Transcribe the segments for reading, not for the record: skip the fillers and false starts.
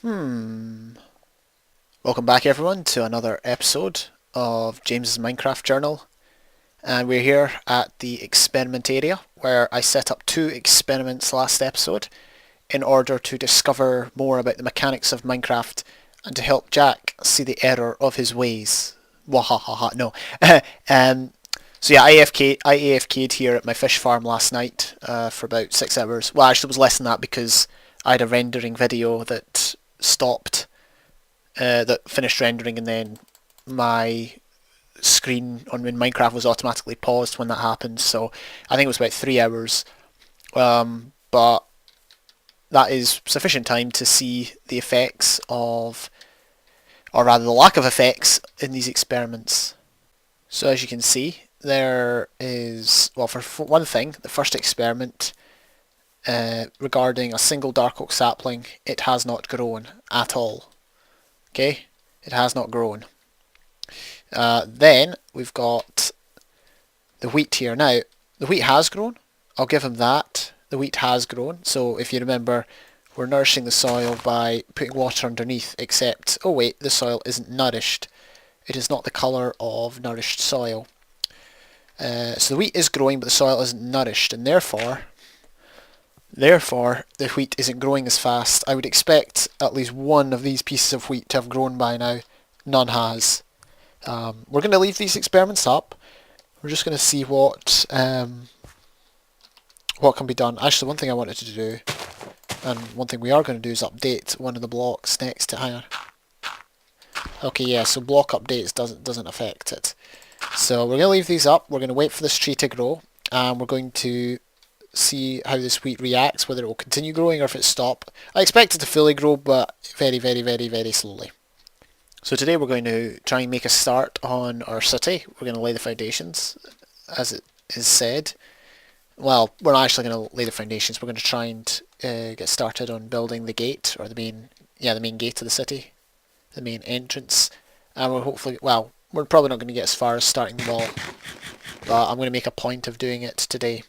Hmm. Welcome back everyone to another episode of James's Minecraft Journal. And we're here at the experiment area where I set up 2 experiments last episode in order to discover more about the mechanics of Minecraft and to help Jack see the error of his ways. Wahahaha, no. um, so yeah, I AFK'd here at my fish farm last night for about 6 hours. Well, actually it was less than that because I had a rendering video that stopped that finished rendering, and then my screen on when Minecraft was automatically paused when that happened. So I think it was about 3 hours. But that is sufficient time to see the effects of, or rather the lack of effects in these experiments. So as you can see, there is, well, for one thing, the first experiment regarding a single dark oak sapling, it has not grown at all. Okay, it has not grown. Then we've got the wheat here. Now, the wheat has grown. I'll give him that. The wheat has grown. So if you remember, we're nourishing the soil by putting water underneath, except, oh wait, the soil isn't nourished. It is not the colour of nourished soil. So the wheat is growing, but the soil isn't nourished, and therefore the wheat isn't growing as fast. I would expect at least one of these pieces of wheat to have grown by now. None has. We're going to leave these experiments up. We're just going to see what can be done. Actually, one thing I wanted to do, and one thing we are going to do, is update one of the blocks next to higher. Okay, yeah, so block updates doesn't affect it. So we're going to leave these up. We're going to wait for this tree to grow, and we're going to see how this wheat reacts, whether it will continue growing or if it stops. I expect it to fully grow, but very, very, very, very slowly. So today we're going to try and make a start on our city. We're going to lay the foundations, as it is said. Well, we're not actually going to lay the foundations. We're going to try and get started on building the gate, or the main gate of the city, the main entrance. And we're hopefully, well, we're probably not going to get as far as starting the wall, but I'm going to make a point of doing it today.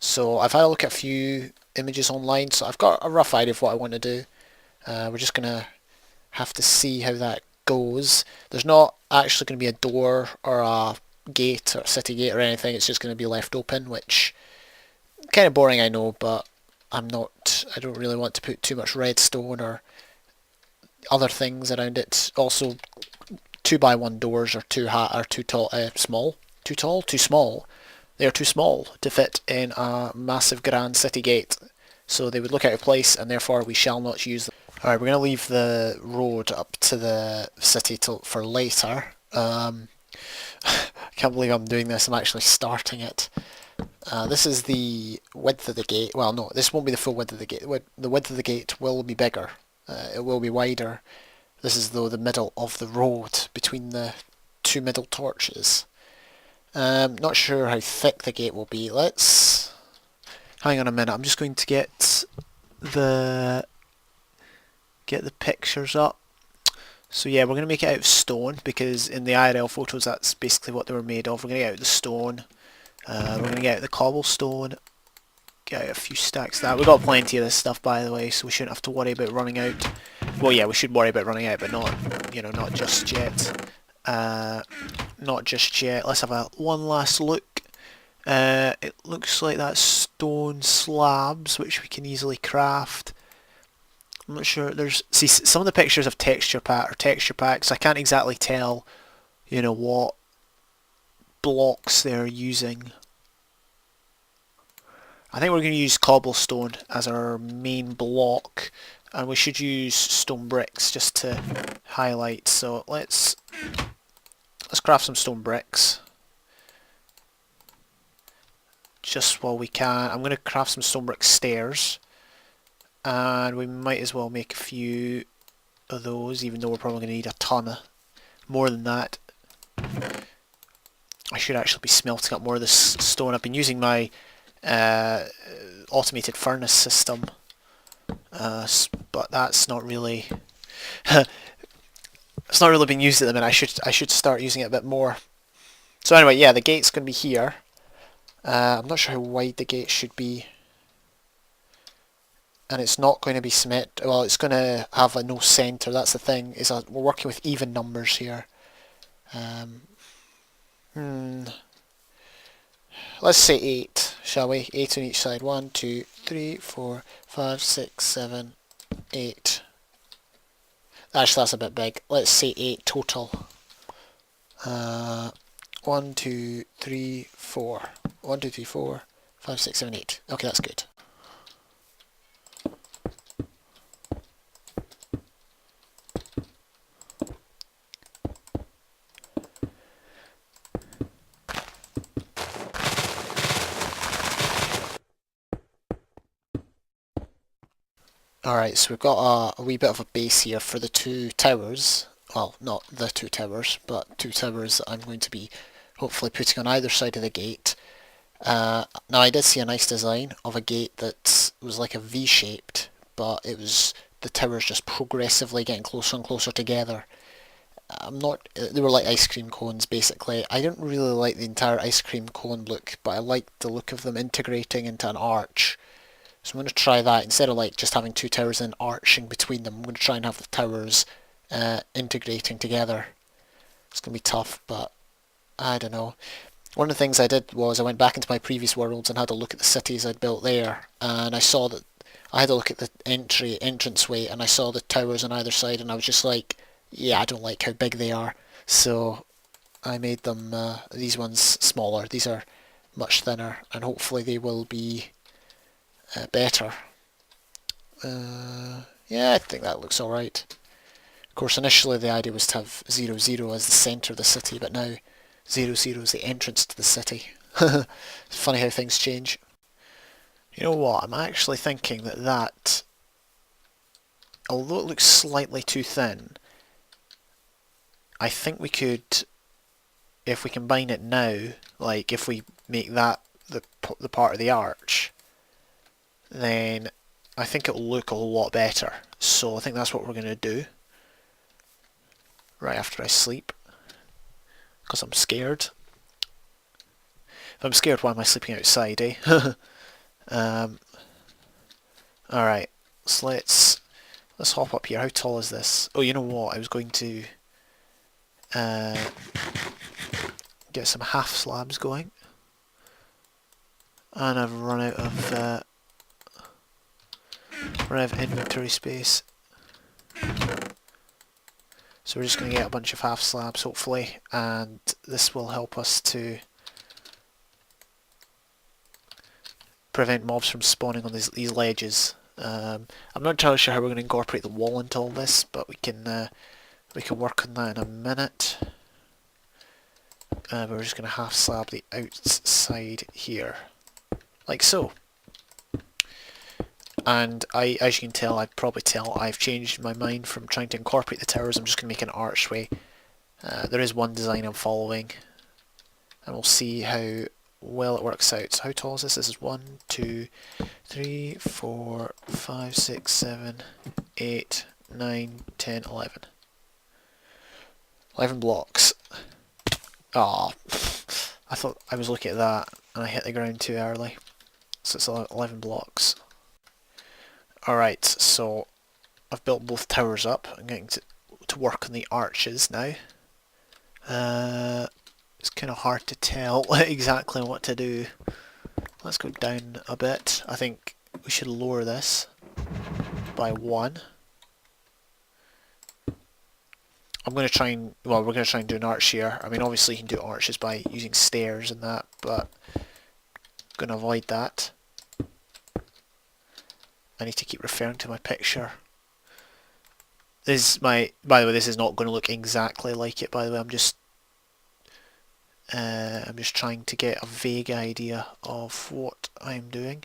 So I've had a look at a few images online, so I've got a rough idea of what I want to do. We're just going to have to see how that goes. There's not actually going to be a door or a gate or a city gate or anything. It's just going to be left open, which kind of boring, I know, but I don't really want to put too much redstone or other things around it. Also, 2x1 doors are too tall, small, too tall, too small. They are too small to fit in a massive grand city gate, so they would look out of place, and therefore we shall not use them. Alright, we're going to leave the road up to the city for later. I can't believe I'm doing this. I'm actually starting it. This is the width of the gate. Well, no, this won't be the full width of the gate. The width of the gate will be bigger. It will be wider. This is, though, the middle of the road between the 2 middle torches. Not sure how thick the gate will be. Let's... Hang on a minute. I'm just going to get the pictures up. So yeah, we're going to make it out of stone, because in the IRL photos that's basically what they were made of. We're going to get out the stone. We're going to get out the cobblestone. Get out a few stacks of that. We've got plenty of this stuff, by the way, so we shouldn't have to worry about running out. Well, yeah, we should worry about running out, but not just yet. Not just yet. Let's have one last look. It looks like that's stone slabs, which we can easily craft. I'm not sure. See, some of the pictures of texture packs. I can't exactly tell, what blocks they're using. I think we're going to use cobblestone as our main block, and we should use stone bricks just to highlight. So let's craft some stone bricks just while we can. I'm going to craft some stone brick stairs, and we might as well make a few of those, even though we're probably going to need a ton more than that. I should actually be smelting up more of this stone. I've been using my automated furnace system, but that's not really it's not really being used at the minute. I should start using it a bit more. So anyway, yeah, the gate's going to be here. I'm not sure how wide the gate should be. and it's not going to be symmetric. Well, it's going to have a no center. That's the thing. We're working with even numbers here. Let's say 8, shall we? 8 on each side. 1, 2, 3, 4, 5, 6, 7, 8. Actually, that's a bit big. Let's say 8 total. 1, 2, 3, 4. 1, 2, 3, 4, 5, 6, 7, 8. Okay, that's good. Alright, so we've got a wee bit of a base here for the 2 towers. Well, not the 2 towers, but 2 towers that I'm going to be hopefully putting on either side of the gate. Now I did see a nice design of a gate that was like a V-shaped, but it was the towers just progressively getting closer and closer together. They were like ice cream cones basically. I didn't really like the entire ice cream cone look, but I liked the look of them integrating into an arch. So I'm going to try that. Instead of like just having 2 towers and arching between them, I'm going to try and have the towers integrating together. It's going to be tough, but I don't know. One of the things I did was I went back into my previous worlds and had a look at the cities I'd built there, and I saw that I had a look at the entranceway, and I saw the towers on either side, and I was just like, yeah, I don't like how big they are. So I made them these ones smaller. These are much thinner, and hopefully they will be better. Yeah, I think that looks alright. Of course, initially the idea was to have 0, 0 as the centre of the city, but now 0, 0 is the entrance to the city. It's funny how things change. You know what, I'm actually thinking that, although it looks slightly too thin, I think we could, if we combine it now, like if we make that the part of the arch, then I think it'll look a lot better. So I think that's what we're going to do right after I sleep, because I'm scared. If I'm scared, why am I sleeping outside, eh? Alright, so let's hop up here. How tall is this? Oh, you know what? I was going to get some half slabs going, and I've run out of inventory space. So we're just going to get a bunch of half slabs, hopefully, and this will help us to prevent mobs from spawning on these ledges. I'm not entirely sure how we're going to incorporate the wall into all this, but we can work on that in a minute. We're just going to half slab the outside here, like so. And as you can tell, I've changed my mind from trying to incorporate the towers. I'm just going to make an archway. There is one design I'm following, and we'll see how well it works out. So how tall is this? This is 1, 2, 3, 4, 5, 6, 7, 8, 9, 10, 11. 11 blocks. Ah, I thought I was looking at that and I hit the ground too early. So it's 11 blocks. Alright, so I've built both towers up. I'm getting to work on the arches now. It's kind of hard to tell exactly what to do. Let's go down a bit. I think we should lower this by 1. I'm going to try and, well, we're going to try and do an arch here. I mean, obviously you can do arches by using stairs and that, but I'm going to avoid that. I need to keep referring to my picture. This is by the way, this is not going to look exactly like it, by the way. I'm just trying to get a vague idea of what I'm doing.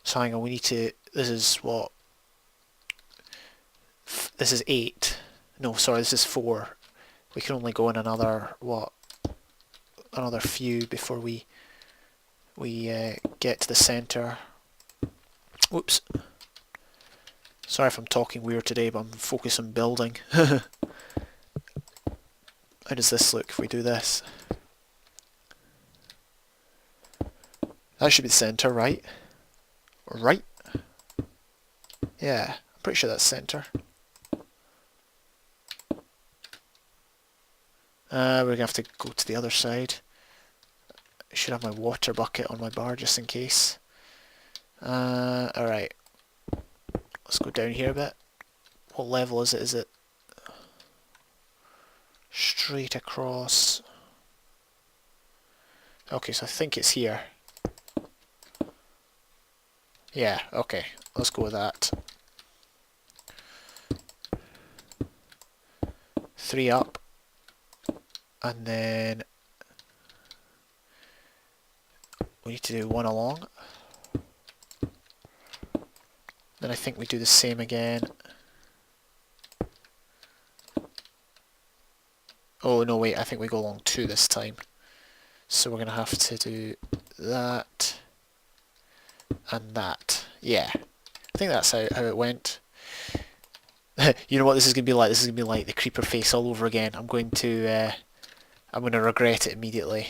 So hang on, we need to, this is 8. No, sorry, this is 4. We can only go in another few before we get to the center. Whoops. Sorry if I'm talking weird today, but I'm focused on building. How does this look if we do this? That should be the center, right? Right? Yeah, I'm pretty sure that's centre. We're going to have to go to the other side. I should have my water bucket on my bar just in case. Alright. Let's go down here a bit. What level is it? Is it straight across? Okay, so I think it's here. Yeah, okay. Let's go with that. 3 up. And then we need to do 1 along. Then I think we do the same again. Oh no, wait, I think we go along 2 this time. So we're going to have to do that and that. Yeah, I think that's how it went. You know what this is going to be like? This is going to be like the creeper face all over again. I'm going to regret it immediately.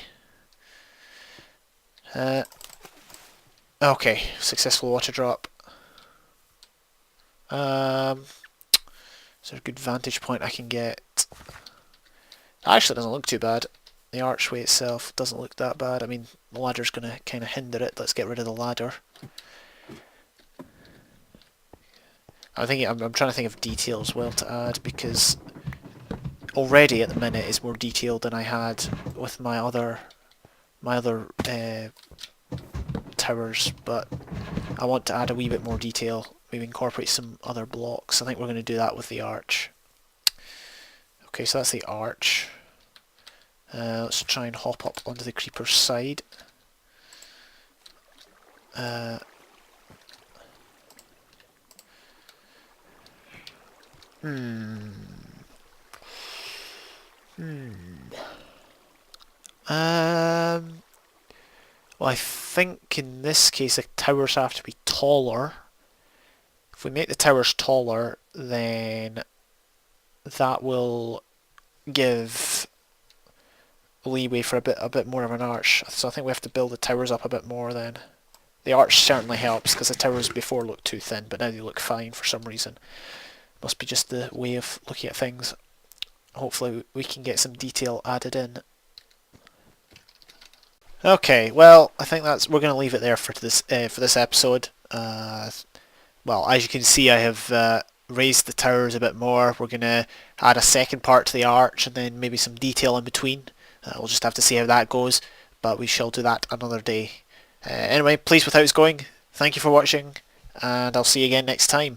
Okay, successful water drop. Is there a good vantage point I can get? Actually, it doesn't look too bad. The archway itself doesn't look that bad. I mean, the ladder's going to kind of hinder it. Let's get rid of the ladder. I'm trying to think of detail as well to add, because already at the minute it's more detailed than I had with my other towers, but I want to add a wee bit more detail. Maybe incorporate some other blocks. I think we're going to do that with the arch. Okay, so that's the arch. Let's try and hop up onto the creeper's side. Well, I think in this case the towers have to be taller. If we make the towers taller, then that will give leeway for a bit more of an arch. So I think we have to build the towers up a bit more then. The arch certainly helps, because the towers before looked too thin, but now they look fine for some reason. Must be just the way of looking at things. Hopefully we can get some detail added in. Okay, well, I think we're going to leave it there for this episode. Well, as you can see, I have raised the towers a bit more. We're going to add a second part to the arch, and then maybe some detail in between. We'll just have to see how that goes, but we shall do that another day. Anyway, pleased with how it's going. Thank you for watching, and I'll see you again next time.